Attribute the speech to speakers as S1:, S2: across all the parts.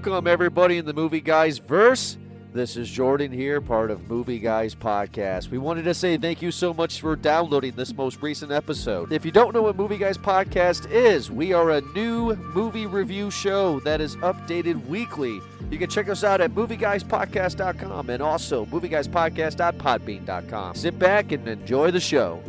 S1: Welcome, everybody, in the Movie Guys verse. This is Jordan here, part of Movie Guys Podcast. We wanted to say thank you so much for downloading this most recent episode. If you don't know what Movie Guys Podcast is, we are a new movie review show that is updated weekly. You can check us out at movieguyspodcast.com and also movieguyspodcast.podbean.com. Sit back and enjoy the show.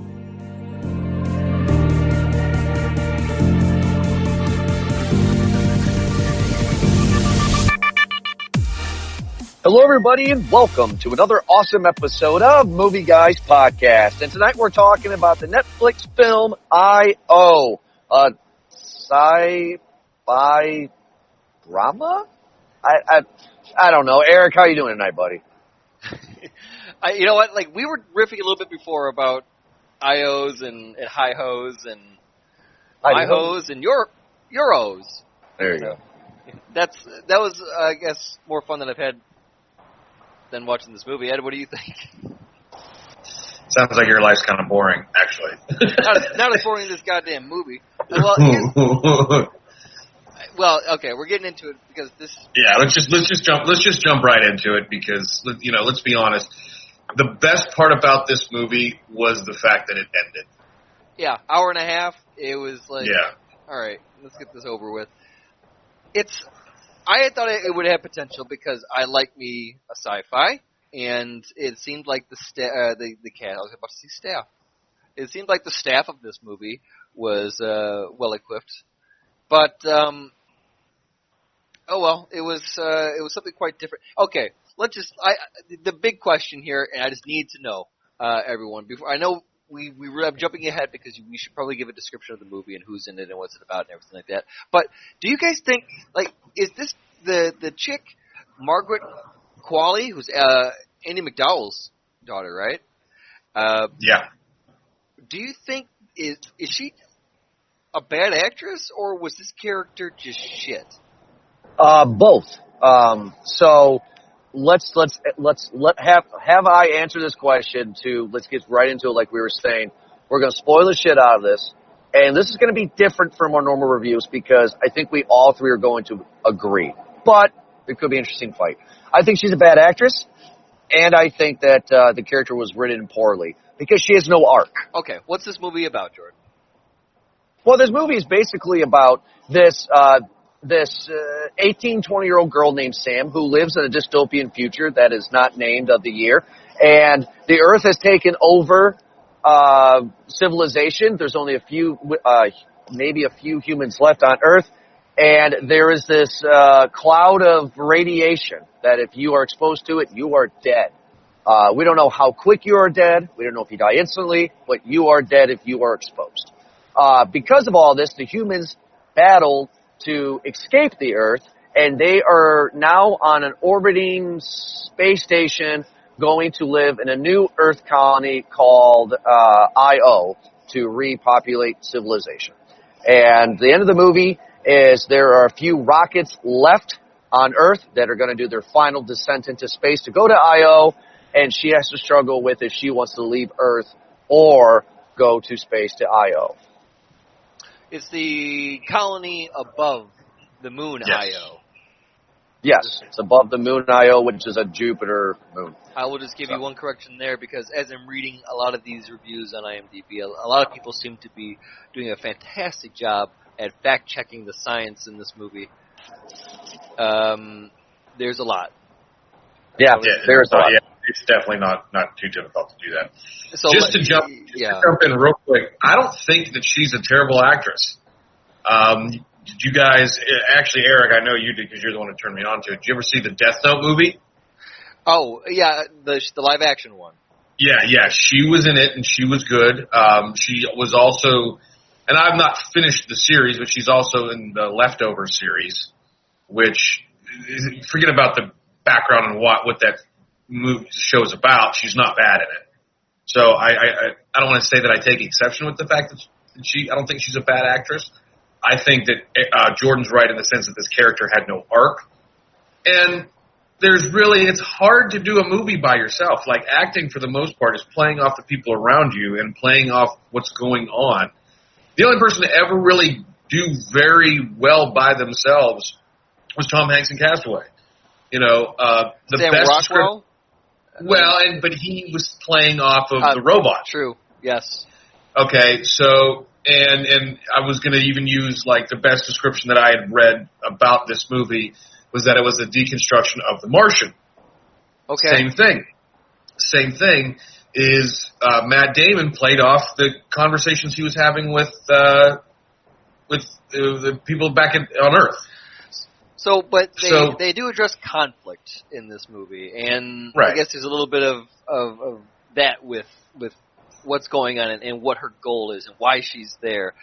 S2: Hello, everybody, and welcome to another awesome episode of Movie Guys Podcast. And tonight we're talking about the Netflix film I.O., a sci-fi drama? I don't know. Eric, how you doing tonight, buddy?
S3: You know what? Like, we were riffing a little bit before about I.O.s and hi-hos and hi-hos and Euros.
S2: There you go.
S3: That was, I guess, more fun than I've had than watching this movie. Ed, what do you think?
S4: Sounds like your life's kind of boring, actually.
S3: not as boring as this goddamn movie. Well, okay, we're getting into it because this.
S4: Yeah, let's just jump right into it because let's be honest. The best part about this movie was the fact that it ended.
S3: Yeah, hour and a half. It was like,
S4: yeah.
S3: All right, let's get this over with. I had thought it would have potential because I like me a sci-fi, and it seemed like the I was about to say staff. It seemed like the staff of this movie was well equipped, but oh well, it was something quite different. Okay, the big question here, and I just need to know, everyone. Before I know. I'm jumping ahead because we should probably give a description of the movie and who's in it and what's it about and everything like that. But do you guys think, like, is this the chick, Margaret Qualley, who's Andy McDowell's daughter, right?
S4: Yeah. Do
S3: you think, is she a bad actress or was this character just shit?
S2: Both. So let's have I answer this question let's get right into it like we were saying. We're going to spoil the shit out of this. And this is going to be different from our normal reviews because I think we all three are going to agree. But it could be an interesting fight. I think she's a bad actress. And I think that the character was written poorly because she has no arc.
S3: Okay, what's this movie about, Jordan?
S2: Well, this movie is basically about this 18, 20-year-old girl named Sam who lives in a dystopian future that is not named of the year. And the Earth has taken over civilization. There's only maybe a few humans left on Earth. And there is this cloud of radiation that if you are exposed to it, you are dead. We don't know how quick you are dead. We don't know if you die instantly, but you are dead if you are exposed. Because of all this, the humans battle to escape the Earth, and they are now on an orbiting space station going to live in a new Earth colony called I.O. to repopulate civilization. And the end of the movie is there are a few rockets left on Earth that are going to do their final descent into space to go to I.O., and she has to struggle with if she wants to leave Earth or go to space to I.O.
S3: It's the colony above the moon,
S4: yes.
S3: I.O.
S2: Yes, it's above the moon I.O., which is a Jupiter moon.
S3: I will just give you one correction there because as I'm reading a lot of these reviews on IMDb, a lot of people seem to be doing a fantastic job at fact-checking the science in this movie. There's a lot.
S2: Yeah, there's a lot.
S4: Yeah, it's definitely not too difficult to do that.
S3: So
S4: just to jump in real quick, I don't think that she's a terrible actress. Did you guys, actually, Eric, I know you did because you're the one who turned me on to it. Did you ever see the Death Note movie?
S3: Oh, yeah, the live-action one.
S4: Yeah, she was in it, and she was good. She was also, and I've not finished the series, but she's also in the Leftover series, which, forget about the background and what that show is about. She's not bad in it. So I don't want to say that I take exception with the fact that I don't think she's a bad actress. I think that Jordan's right in the sense that this character had no arc. And it's hard to do a movie by yourself. Like, acting, for the most part, is playing off the people around you and playing off what's going on. The only person to ever really do very well by themselves was Tom Hanks in Castaway. The
S3: Sam
S4: best
S3: Rockwell?
S4: but he was playing off of the robot.
S3: True. Yes.
S4: Okay, so and I was going to even use like the best description that I had read about this movie was that it was a deconstruction of The Martian.
S3: Okay.
S4: Same thing is Matt Damon played off the conversations he was having with the people back on Earth.
S3: So, but they do address conflict in this movie, and
S4: right.
S3: I guess there's a little bit of that with what's going on and what her goal is and why she's there.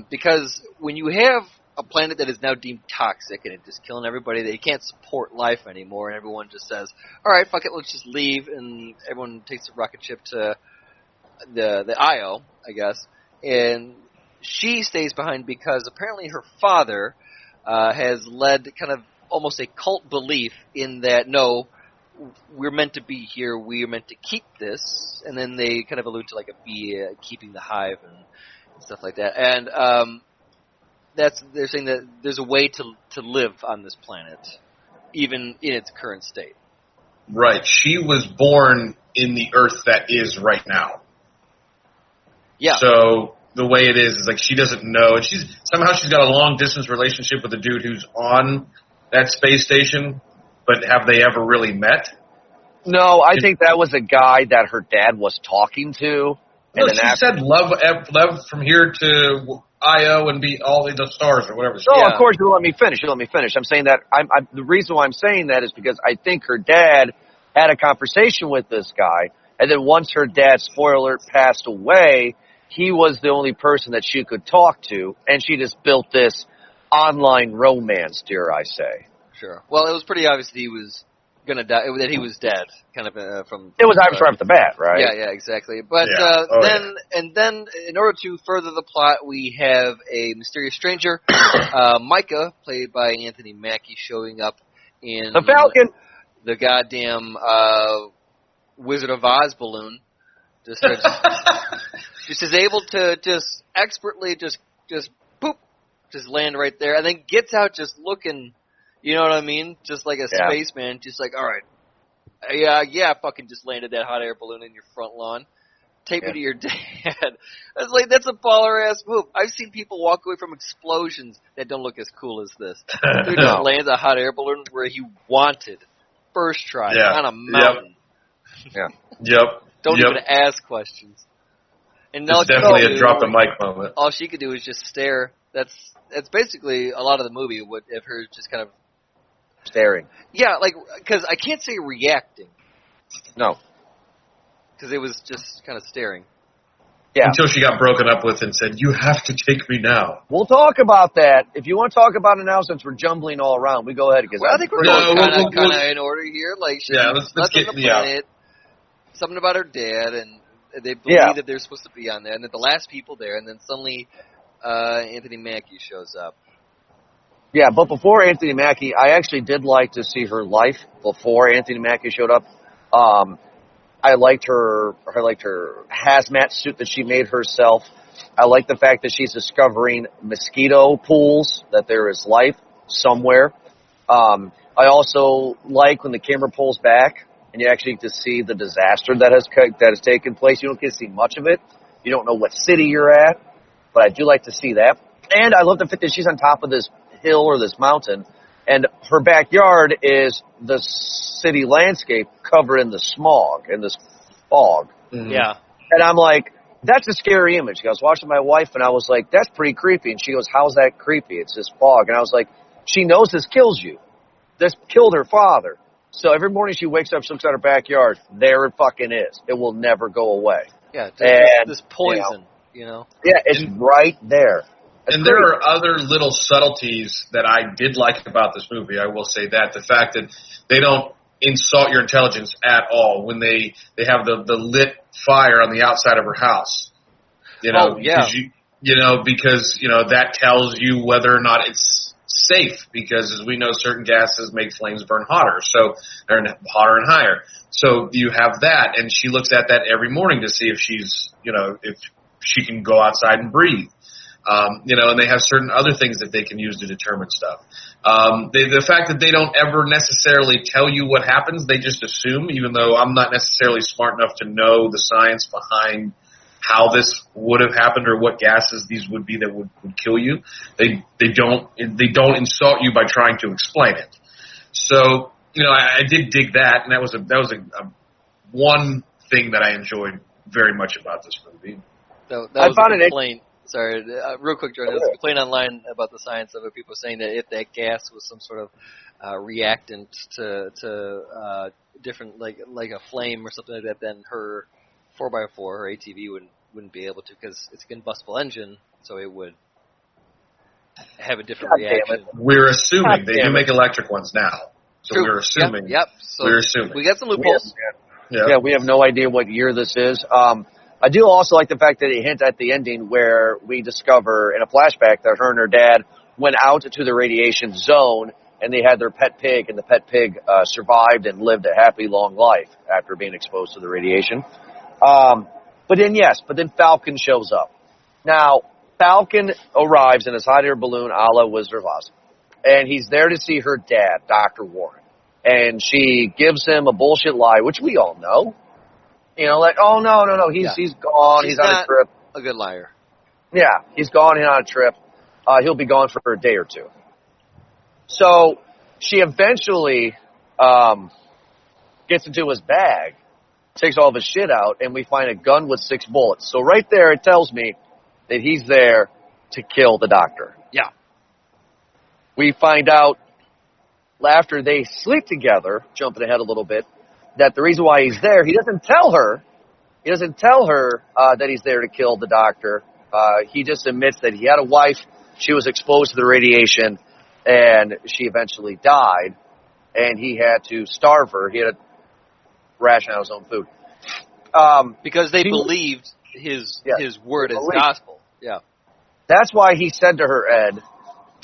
S3: Because when you have a planet that is now deemed toxic and it's just killing everybody, they can't support life anymore, and everyone just says, all right, fuck it, let's just leave, and everyone takes a rocket ship to the Io, I guess, and she stays behind because apparently her father has led kind of almost a cult belief in that, no, we're meant to be here, we are meant to keep this, and then they kind of allude to like a bee keeping the hive and stuff like that. And they're saying that there's a way to live on this planet, even in its current state.
S4: Right. She was born in the Earth that is right now.
S3: Yeah.
S4: So the way it is like she doesn't know, and she's got a long distance relationship with a dude who's on that space station. But have they ever really met?
S2: No, I think that was a guy that her dad was talking to.
S4: No, she said love from here to Io and be all the stars or whatever.
S2: No, of course, you let me finish. I'm saying that the reason why I'm saying that is because I think her dad had a conversation with this guy, and then once her dad, spoiler alert, passed away, he was the only person that she could talk to, and she just built this online romance, dare I say.
S3: Sure. Well, it was pretty obvious that he was going to die, that he was dead, kind of from...
S2: It was obvious right off the bat, right?
S3: Yeah, exactly. But then, in order to further the plot, we have a mysterious stranger, Micah, played by Anthony Mackie, showing up in...
S2: The Falcon!
S3: The goddamn Wizard of Oz balloon. Just is able to just expertly just boop, just land right there, and then gets out just looking... You know what I mean? Just like a spaceman, just like, all right, I fucking just landed that hot air balloon in your front lawn. Take me to your dad. I was like, that's a baller-ass move. I've seen people walk away from explosions that don't look as cool as this. Dude just lands a hot air balloon where he wanted. First try, on a mountain.
S4: Yep.
S3: Don't even ask questions. And
S4: it's definitely a drop the mic moment.
S3: All she could do is just stare. That's basically a lot of the movie, if her just kind of...
S2: Staring.
S3: Yeah, because I can't say reacting.
S2: No.
S3: Because it was just kind of staring.
S2: Yeah.
S4: Until she got broken up with and said, you have to take me now.
S2: We'll talk about that. If you want to talk about it now, since we're jumbling all around, we go ahead.
S3: I think we're going kind of in order here. Like,
S4: let's get
S3: on the planet, something about her dad, and they believe that they're supposed to be on there, and they're the last people there, and then suddenly Anthony Mackie shows up.
S2: Yeah, but before Anthony Mackie, I actually did like to see her life before Anthony Mackie showed up. I liked her hazmat suit that she made herself. I like the fact that she's discovering mosquito pools, that there is life somewhere. I also like when the camera pulls back and you actually get to see the disaster that has taken place. You don't get to see much of it. You don't know what city you're at, but I do like to see that. And I love the fact that she's on top of this hill or this mountain, and her backyard is the city landscape covered in the smog and this fog.
S3: Mm-hmm. Yeah.
S2: And I'm like, that's a scary image. I was watching my wife, and I was like, that's pretty creepy. And she goes, how's that creepy? It's this fog. And I was like, she knows this kills you. This killed her father. So every morning she wakes up, she looks at her backyard. There it fucking is. It will never go away.
S3: Yeah, this poison, you know?
S2: Yeah, it's right there.
S4: And there are other little subtleties that I did like about this movie. I will say that. The fact that they don't insult your intelligence at all when they have the lit fire on the outside of her house. Because that tells you whether or not it's safe, because as we know, certain gases make flames burn hotter, so they're hotter and higher. So you have that, and she looks at that every morning to see if if she can go outside and breathe. And they have certain other things that they can use to determine stuff. The fact that they don't ever necessarily tell you what happens, they just assume, even though I'm not necessarily smart enough to know the science behind how this would have happened or what gases these would be that would kill you. They don't insult you by trying to explain it. So, I did dig that, and that was a one thing that I enjoyed very much about this movie.
S3: So that was a complaint. Sorry, real quick, Jordan. There was a complaint online about the science of it. People saying that if that gas was some sort of reactant to different, like a flame or something like that, then her 4x4, her ATV, wouldn't be able to, because it's a combustible engine, so it would have a different reaction.
S4: We're assuming they do make electric ones now, so
S3: True.
S4: we're assuming.
S3: Yep. So
S4: we're assuming
S3: we got some loopholes.
S2: Yeah, we have no idea what year this is. I do also like the fact that they hint at the ending where we discover in a flashback that her and her dad went out to the radiation zone and they had their pet pig, and the pet pig survived and lived a happy, long life after being exposed to the radiation. But then Falcon shows up. Now, Falcon arrives in his hot air balloon a la Wizard of Oz, and he's there to see her dad, Dr. Warren. And she gives him a bullshit lie, which we all know. Like, oh, no, he's gone. He's on a trip.
S3: A good liar.
S2: Yeah, he's gone. He's on a trip. He'll be gone for a day or two. So she eventually gets into his bag, takes all of his shit out, and we find a gun with 6 bullets. So right there, it tells me that he's there to kill the doctor.
S3: Yeah.
S2: We find out after they sleep together, jumping ahead a little bit, that the reason why he's there, he doesn't tell her that he's there to kill the doctor. He just admits that he had a wife, she was exposed to the radiation, and she eventually died, and he had to starve her. He had to ration out his own food.
S3: Because they believed his word as gospel. Yeah.
S2: That's why he said to her, Ed,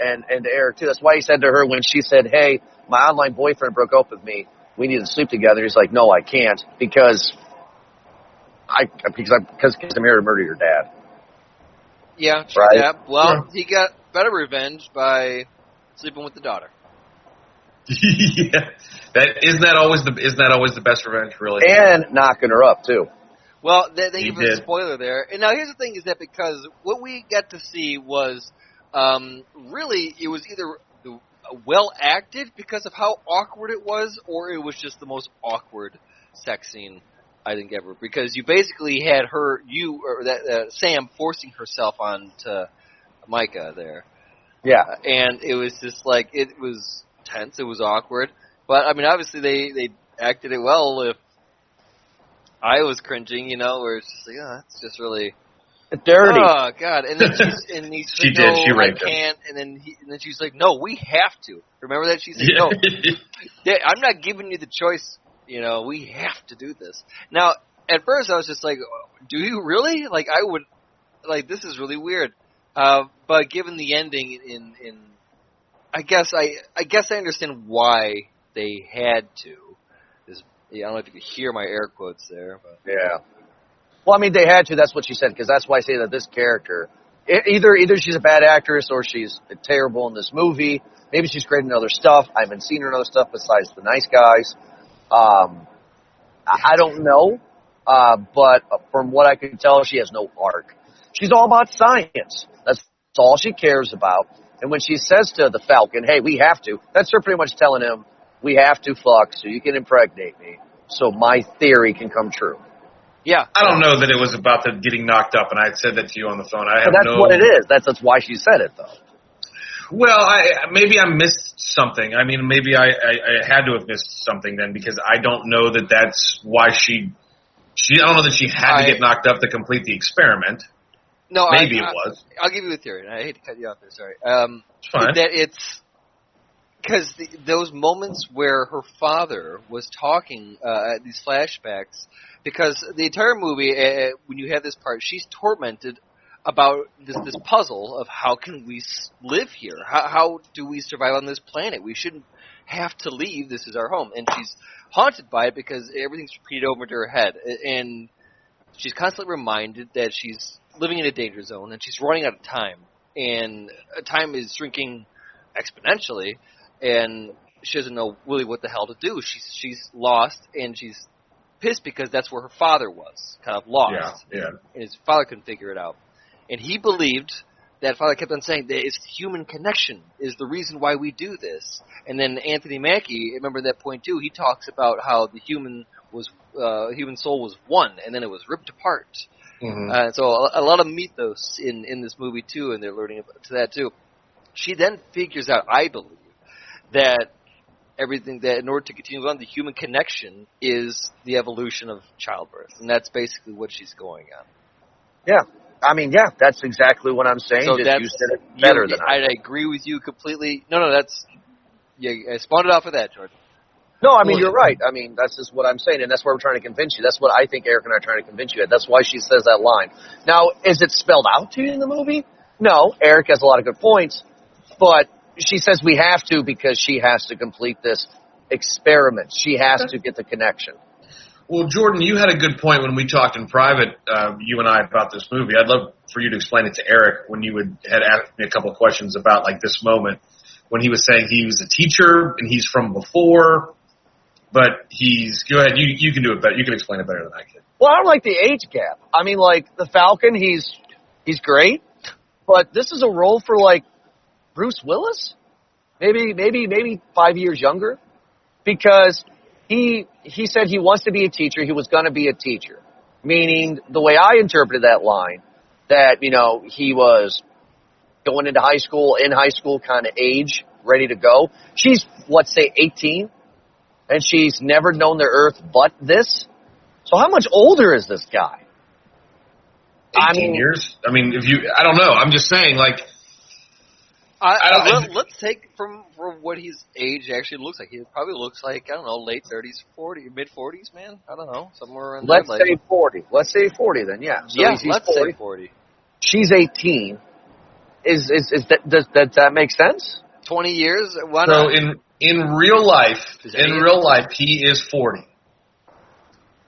S2: and to Eric too, that's why he said to her when she said, hey, my online boyfriend broke up with me, we need to sleep together. He's like, no, I can't, because I'm here to murder your dad.
S3: Yeah, true.
S2: Right?
S3: Yeah. Well, he got better revenge by sleeping with the daughter.
S4: Yeah, isn't that always the best revenge, really?
S2: And knocking her up too.
S3: Well, they give us a spoiler there. And now here's the thing: is that because what we got to see was really it was either well acted because of how awkward it was, or it was just the most awkward sex scene I think ever. Because you basically had Sam forcing herself onto Micah there.
S2: Yeah,
S3: and it was just like it was tense. It was awkward, but I mean, obviously they acted it well. If I was cringing, where it's just like, oh, that's just really
S2: dirty.
S3: Oh God! And then he's
S4: she
S3: like,
S4: did.
S3: No,
S4: she raped
S3: I can't. And then she's like, no, we have to. Remember that? She's like, no, I'm not giving you the choice. We have to do this. Now, at first, I was just like, do you really? Like, I would. Like, this is really weird. But given the ending, I guess I understand why they had to. I don't know if you could hear my air quotes there, but
S2: yeah. Well, I mean, they had to. That's what she said, because that's why I say that this character, either she's a bad actress or she's terrible in this movie. Maybe she's great in other stuff. I haven't seen her in other stuff besides The Nice Guys. I don't know, but from what I can tell, she has no arc. She's all about science. That's all she cares about. And when she says to the Falcon, hey, we have to, that's her pretty much telling him, we have to fuck so you can impregnate me so my theory can come true.
S3: Yeah.
S4: I don't know that it was about the getting knocked up, and I said that to you on the phone.
S2: But that's what it is. That's why she said it, though.
S4: Well, maybe I missed something. I mean, maybe I had to have missed something then, because I don't know that that's why she I don't know that she had to get knocked up to complete the experiment.
S3: No,
S4: maybe it was.
S3: I'll give you a theory, and I hate to cut you off there. Sorry.
S4: It's fine.
S3: That it's because those moments where her father was talking, these flashbacks, because the entire movie, when you have this part, she's tormented about this puzzle of how can we live here? How do we survive on this planet? We shouldn't have to leave. This is our home. And she's haunted by it because everything's repeated over to her head. And she's constantly reminded that she's living in a danger zone and she's running out of time. and time is shrinking exponentially, and she doesn't know really what the hell to do. She's lost, and she's pissed because that's where her father was, kind of lost.
S4: Yeah.
S3: And his father couldn't figure it out. And he believed that father kept on saying that it's human connection is the reason why we do this. And then Anthony Mackie, remember that point too, he talks about how the human soul was one, and then it was ripped apart.
S4: Mm-hmm.
S3: So a lot of mythos in this movie too, and they're learning to that too. She then figures out, I believe, that everything that in order to continue on, the human connection is the evolution of childbirth, and that's basically what she's going on.
S2: Yeah. I mean, yeah, that's exactly what I'm saying.
S3: So
S2: Just you said it better than I did.
S3: I agree with you completely. No, that's I spawned it off of that, Jordan.
S2: No, I mean, you're right. I mean, that's just what I'm saying, and that's what we're trying to convince you. That's what I think Eric and I are trying to convince you at. That's why she says that line. Now, is it spelled out to you in the movie? No. Eric has a lot of good points, but she says we have to because she has to complete this experiment. She has to get the connection.
S4: Well, Jordan, you had a good point when we talked in private, you and I, about this movie. I'd love for you to explain it to Eric when you had asked me a couple of questions about like this moment when he was saying he was a teacher and he's from before, but go ahead, you can do it better. You can explain it better than I can.
S2: Well, I don't like the age gap. I mean, like the Falcon, he's great, but this is a role for like Bruce Willis, maybe 5 years younger, because he said he wants to be a teacher. He was going to be a teacher, meaning the way I interpreted that line, that he was going into high school, kind of age, ready to go. She's, let's say, 18, and she's never known the earth but this. So how much older is this guy?
S4: 18 years? I mean, I don't know. I'm just saying, like,
S3: let's take from what his age actually looks like. He probably looks like, I don't know, late 30s, mid 40s, man. I don't know, somewhere around there.
S2: Let's say 40. Let's say 40 then, yeah. So
S3: yeah,
S2: he's
S3: let's
S2: 40.
S3: say 40.
S2: She's 18. Is that, does that make sense?
S3: 20 years? Why
S4: so
S3: not?
S4: in real life, he is 40.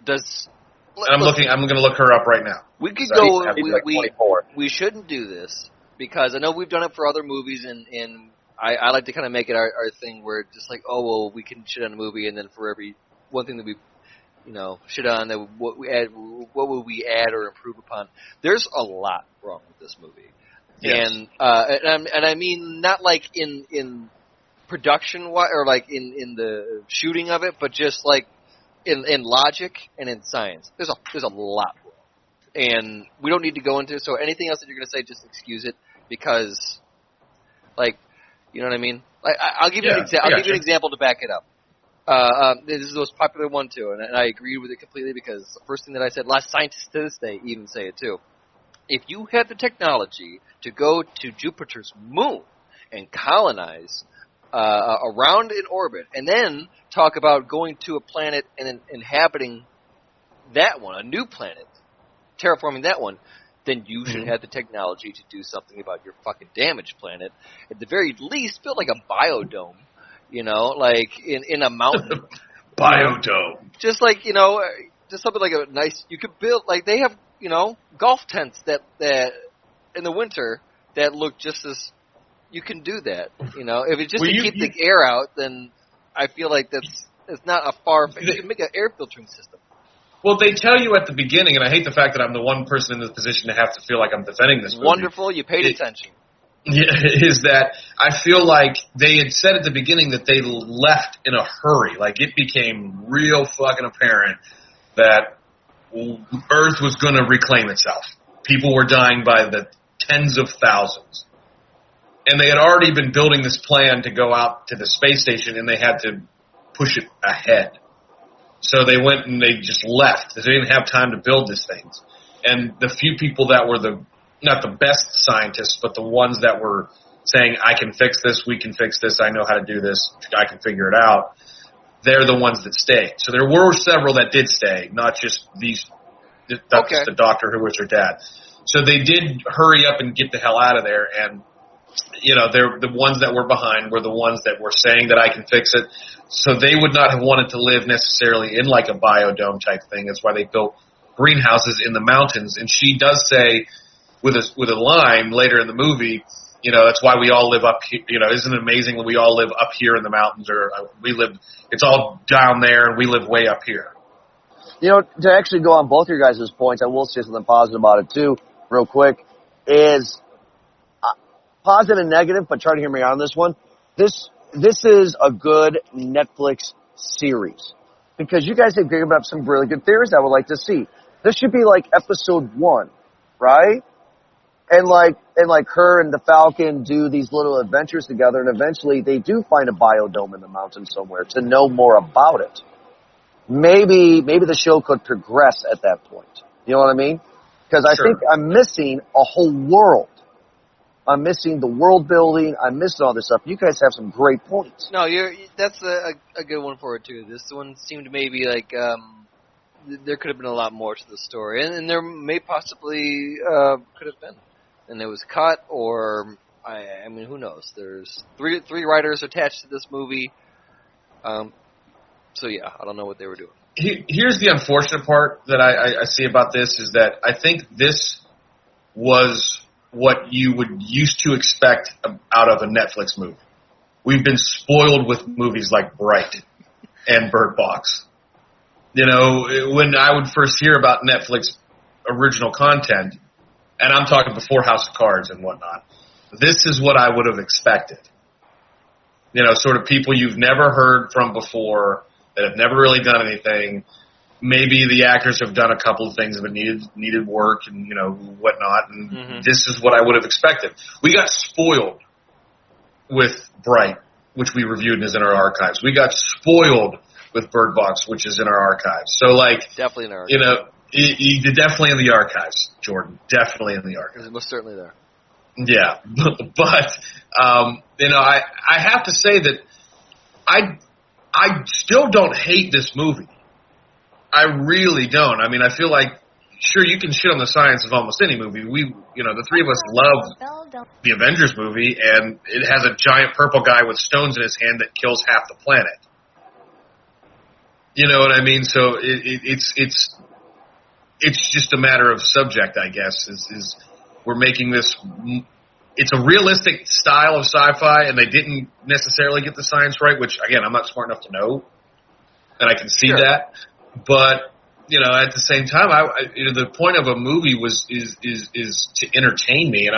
S4: I'm going to look her up right now.
S3: We could
S2: So
S3: go.
S2: he's like 24.
S3: We shouldn't do this because I know we've done it for other movies, and I like to kind of make it our thing where just like, oh well, we can shit on a movie, and then for every one thing that we shit on, that what would we add or improve upon? There's a lot wrong with this movie,
S4: yes.
S3: and I mean not like in production or like in the shooting of it, but just like in logic and in science. There's a lot wrong, and we don't need to go into. So anything else that you're going to say, just excuse it because, like, you know what I mean. Like, I'll give you an example. I'll give you an example to back it up. This is the most popular one too, and I agree with it completely because the first thing that I said, last scientists to this day even say it too. If you had the technology to go to Jupiter's moon and colonize around in orbit, and then talk about going to a planet and inhabiting that one, a new planet, terraforming that one, then you should have the technology to do something about your fucking damaged planet. At the very least, build like a biodome, like in a mountain.
S4: Biodome.
S3: Just like, just something like a nice, you could build, like they have, golf tents that in the winter that look just as, you can do that, If it's just to keep the air out, then I feel like it's not a far, you can make an air filtering system.
S4: Well, they tell you at the beginning, and I hate the fact that I'm the one person in this position to have to feel like I'm defending this movie.
S3: Wonderful, you paid attention.
S4: Yeah, is that I feel like they had said at the beginning that they left in a hurry. Like, it became real fucking apparent that Earth was going to reclaim itself. People were dying by the tens of thousands. And they had already been building this plan to go out to the space station, and they had to push it ahead. So they went and they just left. They didn't have time to build these things. And the few people that were not the best scientists, but the ones that were saying, I can fix this, we can fix this, I know how to do this, I can figure it out, they're the ones that stayed. So there were several that did stay, not just these, just the doctor who was her dad. So they did hurry up and get the hell out of there, and they're the ones that were behind were the ones that were saying that I can fix it. So they would not have wanted to live necessarily in like a biodome type thing. That's why they built greenhouses in the mountains. And she does say with a line later in the movie. That's why we all live up here. Isn't it amazing when we all live up here in the mountains, or it's all down there and we live way up here.
S2: To actually go on both your guys' points, I will say something positive about it too, real quick, is positive and negative, but try to hear me out on this one. This is a good Netflix series because you guys have given up some really good theories I would like to see. This should be like episode 1, right? And like her and the Falcon do these little adventures together, and eventually they do find a biodome in the mountains somewhere to know more about it. Maybe the show could progress at that point. You know what I mean? Because I think I'm missing a whole world. I'm missing the world building. I'm missing all this stuff. You guys have some great points.
S3: No, that's a good one for it too. This one seemed maybe like there could have been a lot more to the story, and there may possibly could have been. And it was cut, or I mean, who knows? There's three writers attached to this movie, so yeah, I don't know what they were doing.
S4: Here's the unfortunate part that I see about this is that I think this was what you would used to expect out of a Netflix movie. We've been spoiled with movies like Bright and Bird Box. When I would first hear about Netflix original content, and I'm talking before House of Cards and whatnot, this is what I would have expected. Sort of people you've never heard from before that have never really done anything. Maybe the actors have done a couple of things that needed work and, whatnot, and this is what I would have expected. We got spoiled with Bright, which we reviewed and is in our archives. We got spoiled with Bird Box, which is in our archives. So,
S3: definitely in our archives.
S4: Definitely in the archives, Jordan. Definitely in the archives.
S3: It's most certainly there.
S4: Yeah, but I have to say that I still don't hate this movie. I really don't. I mean, I feel like sure you can shit on the science of almost any movie. The three of us love the Avengers movie, and it has a giant purple guy with stones in his hand that kills half the planet. You know what I mean? So it's just a matter of subject, I guess, is we're making this, it's a realistic style of sci-fi, and they didn't necessarily get the science right, which, again, I'm not smart enough to know, and I can see that. But, at the same time, the point of a movie is to entertain me, and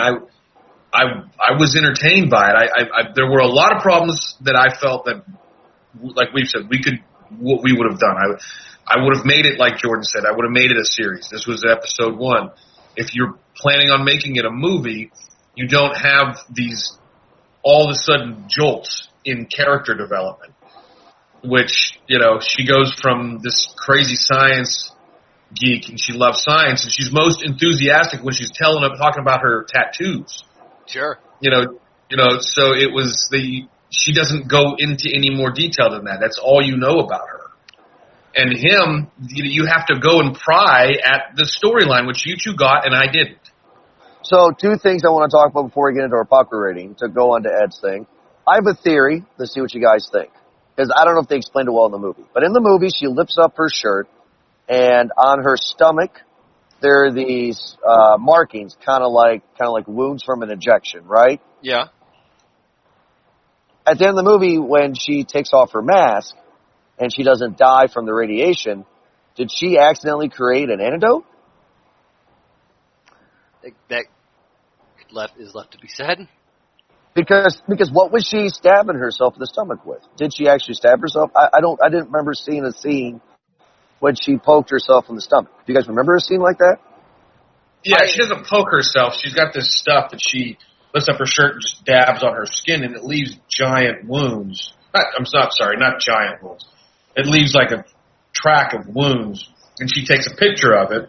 S4: I was entertained by it. There were a lot of problems that I felt that, like we've said, what we would have done. I would have made it, like Jordan said, I would have made it a series. This was episode 1. If you're planning on making it a movie, you don't have these all of a sudden jolts in character development, which, she goes from this crazy science geek and she loves science and she's most enthusiastic when she's talking about her tattoos.
S3: Sure.
S4: So it was she doesn't go into any more detail than that. That's all you know about her. And him, you have to go and pry at the storyline, which you two got and I didn't.
S2: So 2 things I want to talk about before we get into our popcorn rating, to go on to Ed's thing. I have a theory. Let's see what you guys think. Because I don't know if they explained it well in the movie. But in the movie, she lifts up her shirt, and on her stomach, there are these markings, kind of like wounds from an injection, right?
S3: Yeah.
S2: At the end of the movie, when she takes off her mask, and she doesn't die from the radiation, did she accidentally create an antidote?
S3: That is left to be said.
S2: Because what was she stabbing herself in the stomach with? Did she actually stab herself? I didn't remember seeing a scene when she poked herself in the stomach. Do you guys remember a scene like that?
S4: Yeah, she doesn't poke herself. She's got this stuff that she lifts up her shirt and just dabs on her skin, and it leaves giant wounds. Not giant wounds. It leaves like a track of wounds, and she takes a picture of it,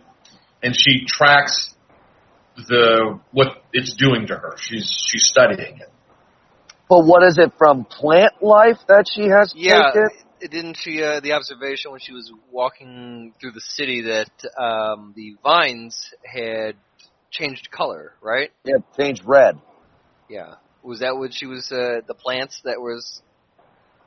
S4: and she tracks what it's doing to her. She's studying it.
S2: But what is it from plant life that she has taken?
S3: Didn't she, the observation when she was walking through the city that the vines had changed color, right?
S2: Yeah, changed red.
S3: Yeah. Was that what she was, the plants that was...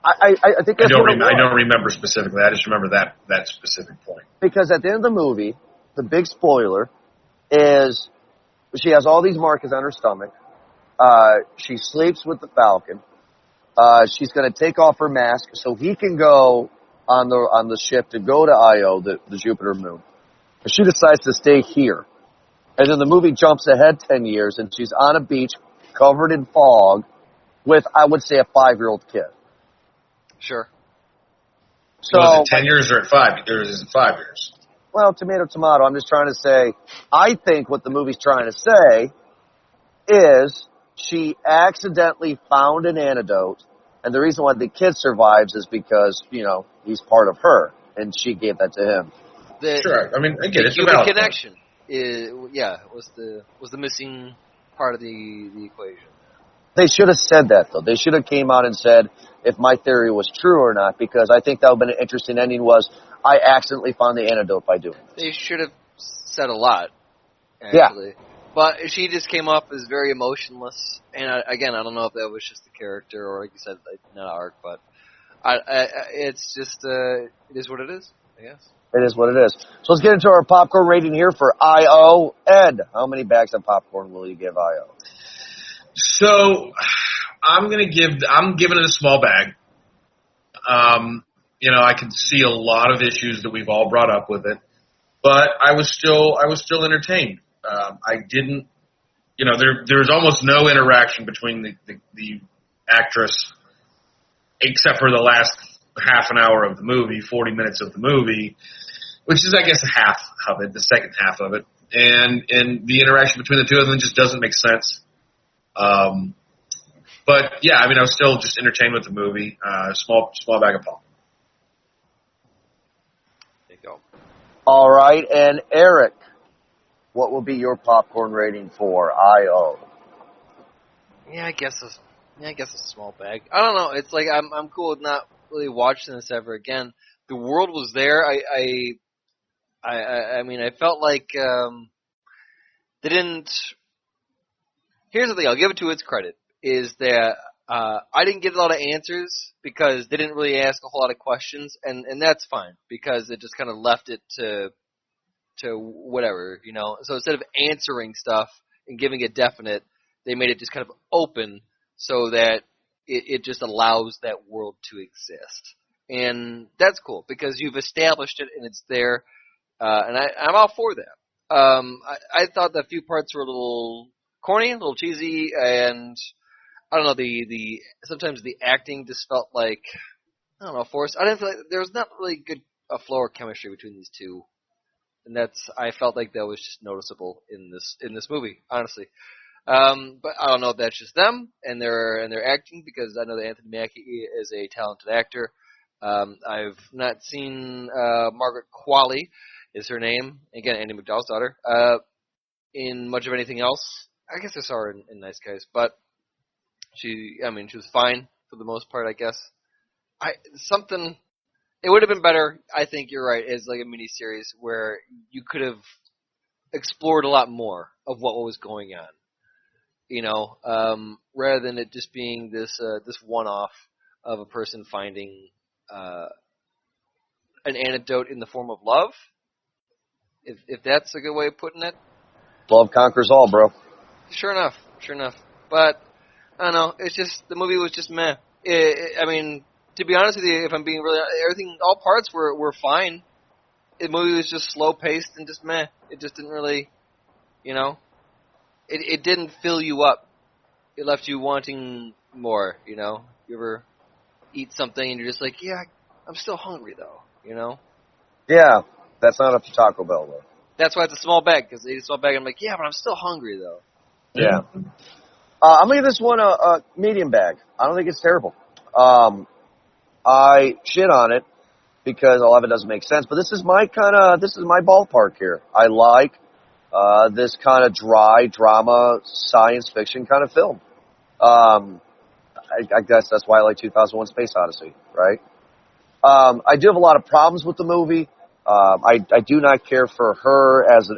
S2: I think that's
S4: I don't remember specifically. I just remember that specific point.
S2: Because at the end of the movie, the big spoiler is She has all these markings on her stomach. She sleeps with the Falcon. She's going to take off her mask so he can go on the ship to go to Io, the Jupiter moon. But she decides to stay here. And then the movie jumps ahead 10 years, and she's on a beach covered in fog with, I would say, a 5-year-old kid.
S3: Sure.
S2: So,
S4: was it 10 years or 5? Or is it 5 years?
S2: Well, tomato, tomato. I'm just trying to say, I think what the movie's trying to say is she accidentally found an antidote, and the reason why the kid survives is because, he's part of her, and she gave that to him.
S4: Sure. I mean, I get it.
S3: The human connection was the missing part of the equation.
S2: They should have said that, though. They should have came out and said if my theory was true or not, because I think that would have been an interesting ending was I accidentally found the antidote by doing it.
S3: They should have said a lot, actually. Yeah. But she just came off as very emotionless. And again, I don't know if that was just the character or, like you said, not an arc, but it's just, it is what it is, I guess.
S2: It is what it is. So let's get into our popcorn rating here for I.O. Ed, how many bags of popcorn will you give I.O.?
S4: So I'm giving it a small bag. I can see a lot of issues that we've all brought up with it, but I was still entertained. I didn't, there's almost no interaction between the actress, except for the last half an hour of the movie, 40 minutes of the movie, which is, I guess, half of it, the second half of it, and the interaction between the two of them just doesn't make sense. But yeah, I mean, I was still just entertained with the movie. Small bag of pop.
S3: There you go.
S2: All right, and Eric, what will be your popcorn rating for I.O.?
S3: Yeah, I guess a small bag. I don't know. It's like I'm cool with not really watching this ever again. The world was there. I mean, I felt like they didn't. Here's the thing. I'll give it to its credit. Is that I didn't get a lot of answers because they didn't really ask a whole lot of questions, and that's fine because it just kind of left it to whatever, So instead of answering stuff and giving it definite, they made it just kind of open so that it just allows that world to exist. And that's cool because you've established it and it's there, and I'm all for that. I thought that a few parts were a little corny, a little cheesy, and I don't know, the sometimes the acting just felt like, I don't know, forced. I didn't feel like there was not really good a flow or chemistry between these two. And I felt like that was just noticeable in this movie, honestly. But I don't know if that's just them and their acting, because I know that Anthony Mackie is a talented actor. I've not seen Margaret Qualley is her name, again, Andy McDowell's daughter, in much of anything else. I guess I saw her in Nice Guys, but she was fine for the most part, I guess. It would have been better, I think you're right, as like a miniseries where you could have explored a lot more of what was going on, rather than it just being this one-off of a person finding an antidote in the form of love, if that's a good way of putting it.
S2: Love conquers all, bro.
S3: Sure enough. But, I don't know, it's just, the movie was just meh. I mean, to be honest with you, if I'm being really, all parts were fine. The movie was just slow-paced and just meh. It just didn't really, it didn't fill you up. It left you wanting more, You ever eat something and you're just like, yeah, I'm still hungry, though,
S2: Yeah, that's not up to Taco Bell, though.
S3: That's why it's a small bag, because they eat a small bag and I'm like, yeah, but I'm still hungry, though.
S2: Yeah. I'm going to give this one a medium bag. I don't think it's terrible. I shit on it because a lot of it doesn't make sense, but this is my ballpark here. I like this kind of dry drama science fiction kind of film. I guess that's why I like 2001: Space Odyssey, right? I do have a lot of problems with the movie. I do not care for her as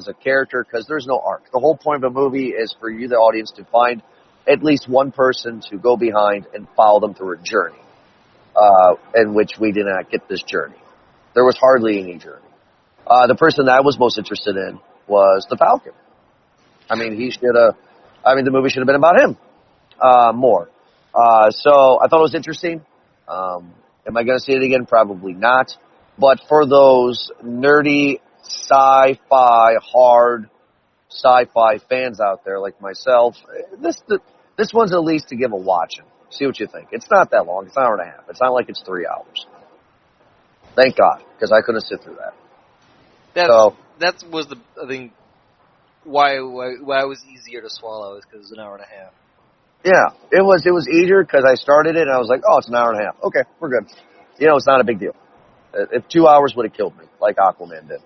S2: a character because there's no arc. The whole point of a movie is for you, the audience, to find at least one person to go behind and follow them through a journey, in which we did not get this journey. There was hardly any journey. The person that I was most interested in was the Falcon. I mean, the movie should have been about him more. So I thought it was interesting. Am I going to see it again? Probably not. But for those nerdy hard sci-fi fans out there like myself, this one's at least to give a watch and see what you think. It's not that long. It's an hour and a half. It's not like it's 3 hours. Thank God, because I couldn't sit through that.
S3: That was I think why it was easier to swallow is because it was an hour and a half.
S2: Yeah, it was easier because I started it and I was like, oh, it's an hour and a half. Okay, we're good. It's not a big deal. If 2 hours would have killed me, like Aquaman did.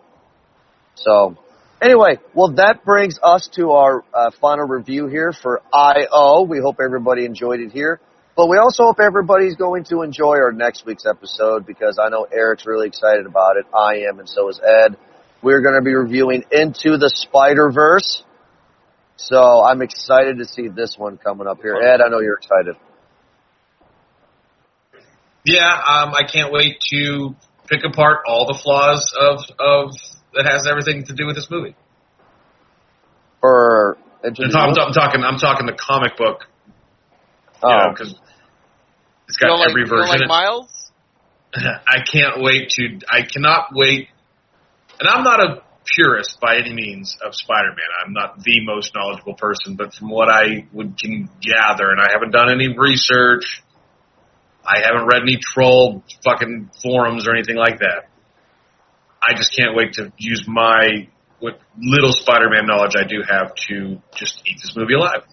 S2: So, anyway, well, that brings us to our final review here for I.O. We hope everybody enjoyed it here. But we also hope everybody's going to enjoy our next week's episode because I know Eric's really excited about it. I am, and so is Ed. We're going to be reviewing Into the Spider-Verse. So I'm excited to see this one coming up here. Ed, I know you're excited.
S4: Yeah, I can't wait to pick apart all the flaws of that has everything to do with this movie.
S2: I'm
S4: talking the comic book. Because it's got every version.
S3: You don't like Miles?
S4: I cannot wait. And I'm not a purist by any means of Spider-Man. I'm not the most knowledgeable person, but from what I can gather, and I haven't done any research, I haven't read any troll fucking forums or anything like that. I just can't wait to use what little Spider-Man knowledge I do have to just eat this movie alive.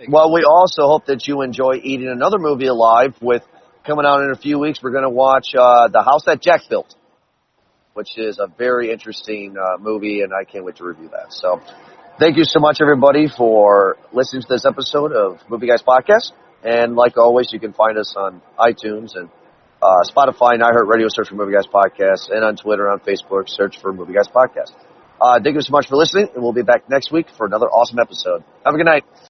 S2: Well, we also hope that you enjoy eating another movie alive with coming out in a few weeks. We're going to watch The House That Jack Built, which is a very interesting movie, and I can't wait to review that. So thank you so much, everybody, for listening to this episode of Movie Guys Podcast. And like always, you can find us on iTunes and Spotify and iHeartRadio. Search for Movie Guys Podcast. And on Twitter, on Facebook, search for Movie Guys Podcast. Thank you so much for listening, and we'll be back next week for another awesome episode. Have a good night.